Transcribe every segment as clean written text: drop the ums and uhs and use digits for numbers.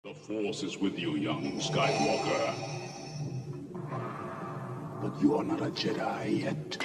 The Force is with you, young Skywalker. But you are not a Jedi yet.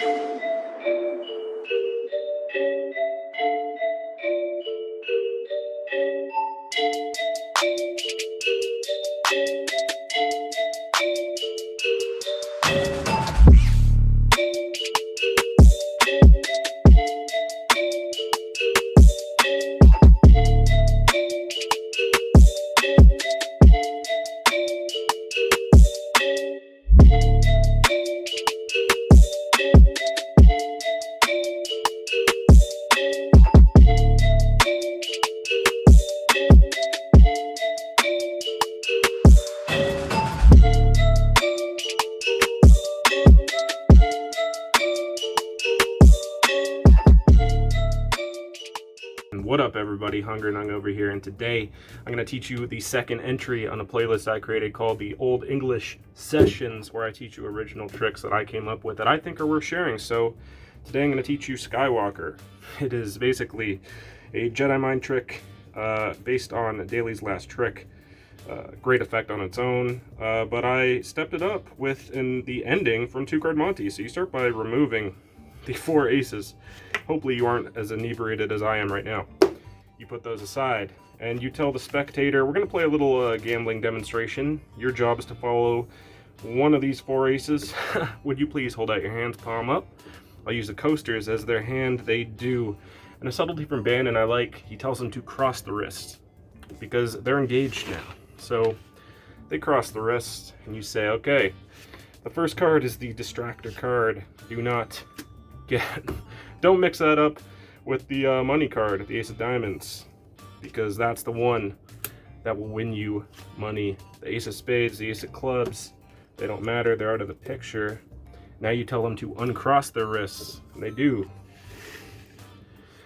What up everybody, Hungover here, and today I'm going to teach you the second entry on a playlist I created called the Old English Sessions, where I teach you original tricks that I came up with that I think are worth sharing. So today I'm going to teach you Skywalker. It is basically a Jedi mind trick based on Daley's last trick. Great effect on its own, but I stepped it up with the ending from Two Card Monte. So you start by removing the 4 aces. Hopefully you aren't as inebriated as I am right now. You put those aside and you tell the spectator, we're going to play a little gambling demonstration. Your job is to follow one of these 4 aces. Would you please hold out your hands, palm up? I'll use the coasters as their hand. They do. And a subtlety from Bannon I like, he tells them to cross the wrists because they're engaged now. So they cross the wrists and you say, okay, the first card is the distractor card. Don't mix that up with the money card, the ace of diamonds, because that's the one that will win you money. The ace of spades, the ace of clubs, they don't matter, they're out of the picture. Now you tell them to uncross their wrists, and they do.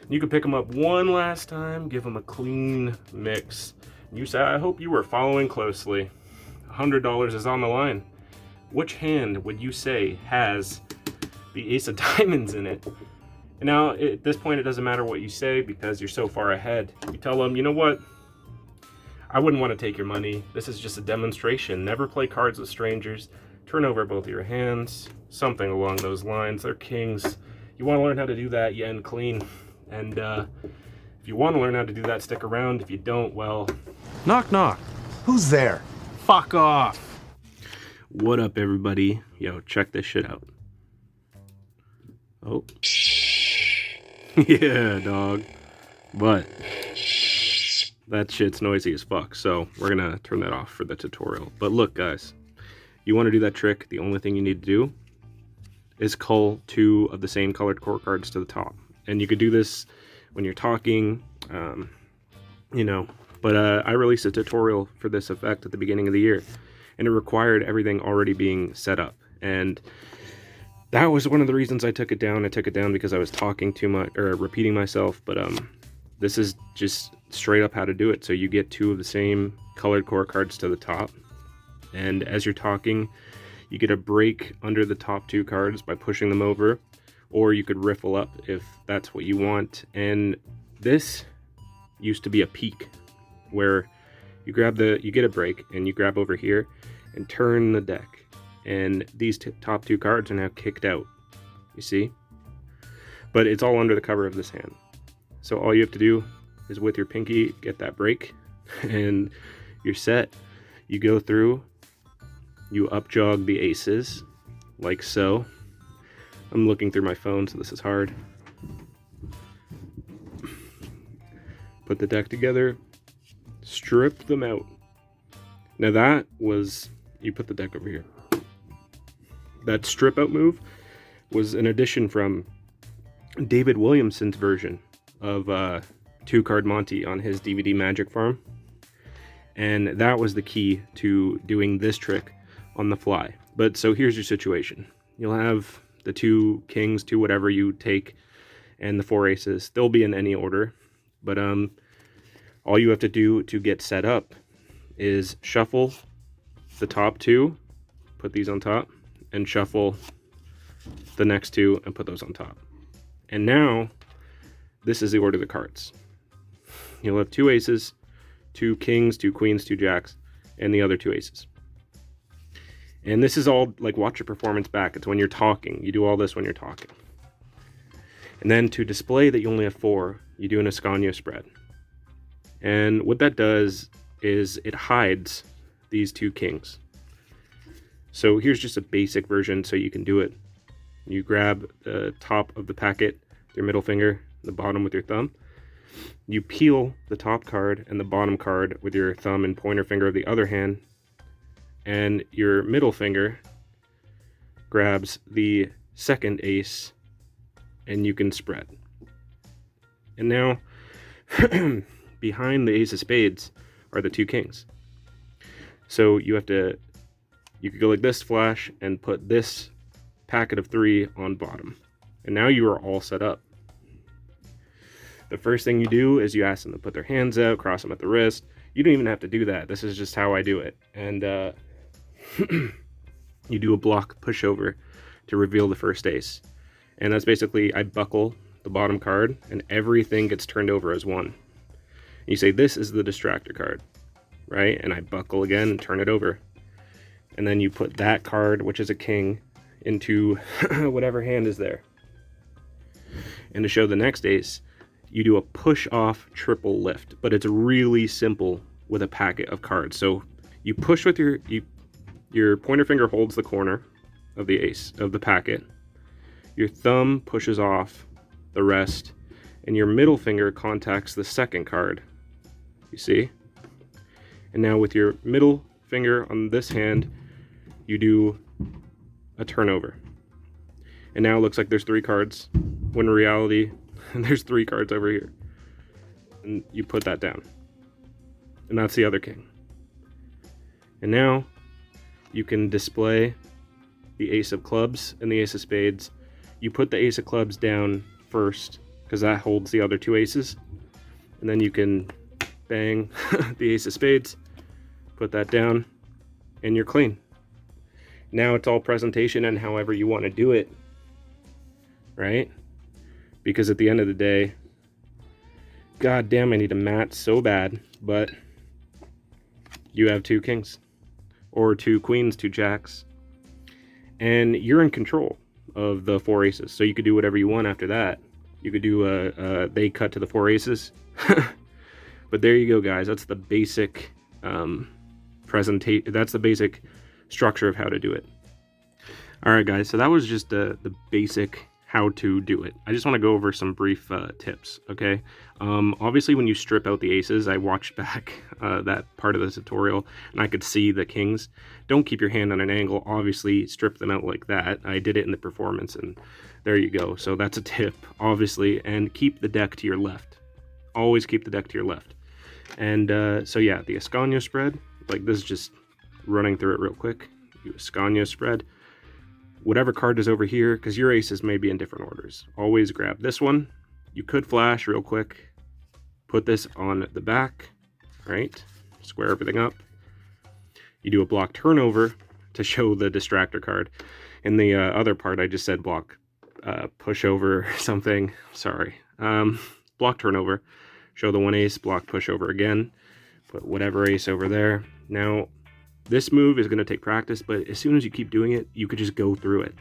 You can pick them up one last time, give them a clean mix. You say, I hope you were following closely. $100 is on the line. Which hand would you say has the ace of diamonds in it? And now at this point it doesn't matter what you say because you're so far ahead. You tell them, you know what, I wouldn't want to take your money. This is just a demonstration. Never play cards with strangers. Turn over both of your hands, something along those lines. They're kings. You want to learn how to do that, you end clean. And if you want to learn how to do that, stick around. If you don't, well, knock knock. Who's there? fuck off. What up everybody? Yo, check this shit out. Oh. Yeah, dog. But that shit's noisy as fuck, so we're gonna turn that off for the tutorial. But look, guys, you want to do that trick, the only thing you need to do is cull 2 of the same colored core cards to the top. And you could do this when you're talking, you know, but I released a tutorial for this effect at the beginning of the year, and it required everything already being set up. And that was one of the reasons I took it down. I took it down because I was talking too much or repeating myself, but this is just straight up how to do it. So you get 2 of the same colored core cards to the top, and as you're talking, you get a break under the top 2 cards by pushing them over, or you could riffle up if that's what you want. And this used to be a peak where you get a break and you grab over here and turn the deck. And these top 2 cards are now kicked out, you see? But it's all under the cover of this hand. So all you have to do is with your pinky, get that break, and you're set. You go through, you up jog the aces, like so. I'm looking through my phone, so this is hard. Put the deck together, strip them out. Now that was, you put the deck over here. That strip out move was an addition from David Williamson's version of Two Card Monte on his DVD Magic Farm. And that was the key to doing this trick on the fly. But so here's your situation. You'll have the 2 kings, 2 whatever you take, and the 4 aces. They'll be in any order. But all you have to do to get set up is shuffle the top 2, put these on top, and shuffle the next 2 and put those on top. And now, this is the order of the cards. You'll have 2 aces, 2 kings, 2 queens, 2 jacks, and the other 2 aces. And this is all like, watch your performance back. It's when you're talking. You do all this when you're talking. And then to display that you only have 4, you do an Ascanio spread. And what that does is it hides these 2 kings. So here's just a basic version so you can do it. You grab the top of the packet with your middle finger, the bottom with your thumb. You peel the top card and the bottom card with your thumb and pointer finger of the other hand, and your middle finger grabs the second ace, and you can spread. And now, behind the ace of spades are the 2 kings. So you could go like this, flash, and put this packet of 3 on bottom. And now you are all set up. The first thing you do is you ask them to put their hands out, cross them at the wrist. You don't even have to do that. This is just how I do it. And you do a block pushover to reveal the first ace. And that's basically, I buckle the bottom card and everything gets turned over as 1. And you say, this is the distractor card, right? And I buckle again and turn it over. And then you put that card, which is a king, into whatever hand is there. And to show the next ace, you do a push off triple lift, but it's really simple with a packet of cards. So you push with your pointer finger holds the corner of the ace of the packet. Your thumb pushes off the rest, and your middle finger contacts the second card. You see? And now with your middle finger on this hand, you do a turnover. And now it looks like there's 3 cards, when in reality, there's 3 cards over here. And you put that down. And that's the other king. And now you can display the ace of clubs and the ace of spades. You put the ace of clubs down first, because that holds the other 2 aces. And then you can bang the ace of spades, put that down, and you're clean. Now it's all presentation and however you want to do it, right? Because at the end of the day, god damn, I need a mat so bad, but you have 2 kings, or 2 queens, 2 jacks, and you're in control of the 4 aces. So you could do whatever you want after that. You could do they cut to the 4 aces. But there you go, guys. That's the basic presentation. That's the basic structure of how to do it. All right, guys. So that was just the basic how to do it. I just want to go over some brief tips, okay? Obviously, when you strip out the aces, I watched back that part of the tutorial, and I could see the kings. Don't keep your hand on an angle. Obviously, strip them out like that. I did it in the performance, and there you go. So that's a tip, obviously, and keep the deck to your left. Always keep the deck to your left. And so yeah, the Ascanio spread, like this is just running through it real quick. You Ascanio spread. Whatever card is over here, because your aces may be in different orders. Always grab this one. You could flash real quick. Put this on the back, right? Square everything up. You do a block turnover to show the distractor card. In the other part, I just said block pushover or something. Sorry. Block turnover. Show the 1 ace, block pushover again. Put whatever ace over there. Now, this move is going to take practice, but as soon as you keep doing it, you could just go through it.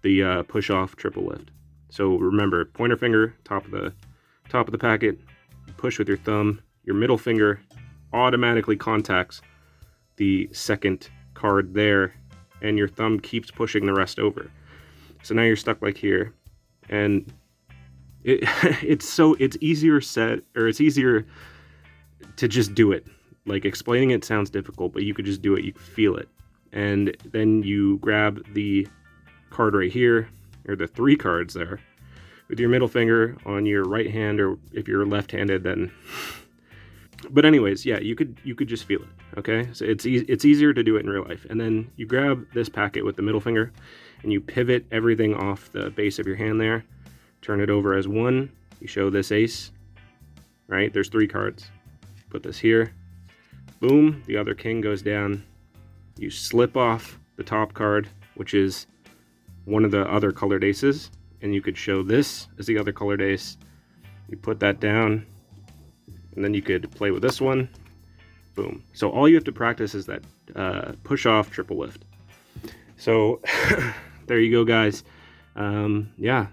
The push off triple lift. So remember, pointer finger, top of the packet, push with your thumb. Your middle finger automatically contacts the second card there, and your thumb keeps pushing the rest over. So now you're stuck like here, and it's easier to just do it. Like, explaining it sounds difficult, but you could just do it. You can feel it. And then you grab the card right here, or the 3 cards there, with your middle finger on your right hand, or if you're left-handed, then... But anyways, yeah, you could just feel it, okay? So it's easier to do it in real life. And then you grab this packet with the middle finger, and you pivot everything off the base of your hand there, turn it over as 1, you show this ace, right? There's 3 cards. Put this here. Boom, the other king goes down. You slip off the top card, which is one of the other colored aces, and you could show this as the other colored ace. You put that down, and then you could play with this one, Boom. So all you have to practice is that push off triple lift. So there you go, guys. Yeah.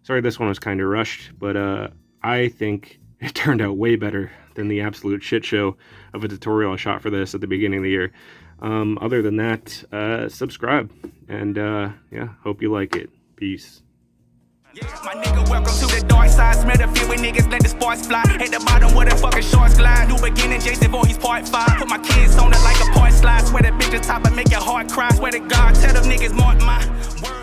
Sorry this one was kind of rushed, but I think it turned out way better than the absolute shit show of a tutorial I shot for this at the beginning of the year. Other than that, subscribe, and yeah, hope you like it. Peace. Yeah, my nigga, welcome to the dark side. Smell the fear with niggas, let the sparks fly. At the bottom where the fucking shorts glide. New beginning, Jason Voorhees part 5. Put my kids on it like a part slide. Swear that bitch is top and make your heart cry. Swear to God, tell them niggas mark my word.